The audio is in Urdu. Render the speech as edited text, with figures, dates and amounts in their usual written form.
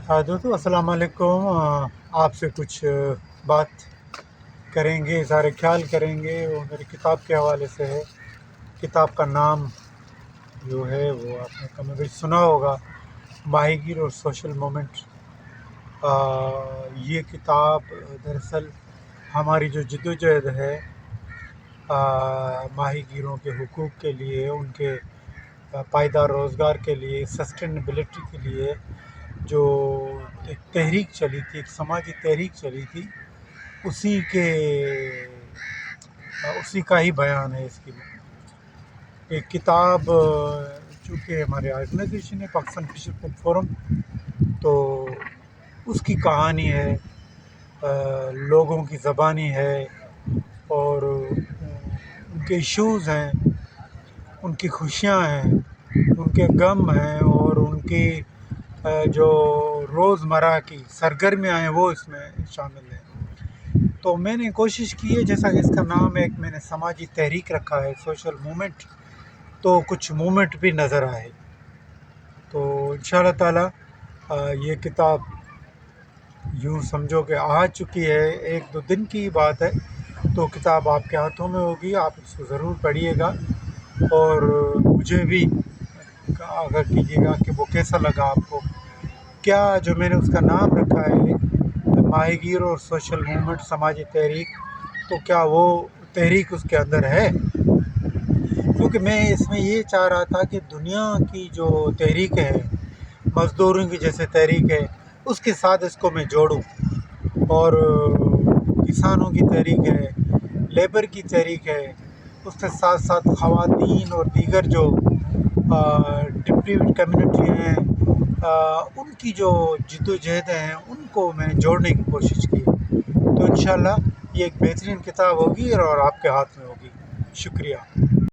دوستو السلام علیکم۔ آپ سے کچھ بات کریں گے، اظہار خیال کریں گے، وہ میری کتاب کے حوالے سے ہے۔ کتاب کا نام جو ہے وہ آپ نے کم بیش سنا ہوگا، ماہی گیر اور سوشل مومنٹ۔ یہ کتاب دراصل ہماری جو جدوجہد ہے ماہی گیروں کے حقوق کے لیے، ان کے پائیدار روزگار کے لیے، سسٹینیبلٹی کے لیے جو ایک تحریک چلی تھی، ایک سماجی تحریک چلی تھی، اسی کا ہی بیان ہے اس کی۔ ایک کتاب چونکہ ہمارے آرگنائزیشن ہے پاکستان فشر فورم، تو اس کی کہانی ہے، لوگوں کی زبانی ہے، اور ان کے ایشوز ہیں، ان کی خوشیاں ہیں، ان کے غم ہیں، اور ان کی جو روزمرہ کی سرگرمیاں ہیں وہ اس میں شامل ہیں۔ تو میں نے کوشش کی ہے، جیسا کہ اس کا نام ہے، میں نے سماجی تحریک رکھا ہے، سوشل مومنٹ، تو کچھ مومنٹ بھی نظر آئے۔ تو انشاءاللہ تعالی یہ کتاب یوں سمجھو کہ آ چکی ہے، 1-2 دن کی بات ہے، تو کتاب آپ کے ہاتھوں میں ہوگی، آپ اس کو ضرور پڑھیے گا، اور مجھے بھی آگاہ کیجیے گا کہ وہ کیسا لگا آپ کو۔ کیا جو میں نے اس کا نام رکھا ہے ماہی گیر اور سوشل مومنٹ، سماجی تحریک، تو کیا وہ تحریک اس کے اندر ہے؟ کیونکہ میں اس میں یہ چاہ رہا تھا کہ دنیا کی جو تحریک ہے، مزدوروں کی جیسے تحریک ہے، اس کے ساتھ اس کو میں جوڑوں، اور کسانوں کی تحریک ہے، لیبر کی تحریک ہے، اس کے ساتھ ساتھ خواتین اور دیگر جو ڈپٹی کمیونٹی ہیں، ان کی جو جد و جہد ہیں، ان کو میں نے جوڑنے کی کوشش کی۔ تو انشاءاللہ یہ ایک بہترین کتاب ہوگی اور آپ کے ہاتھ میں ہوگی۔ شکریہ۔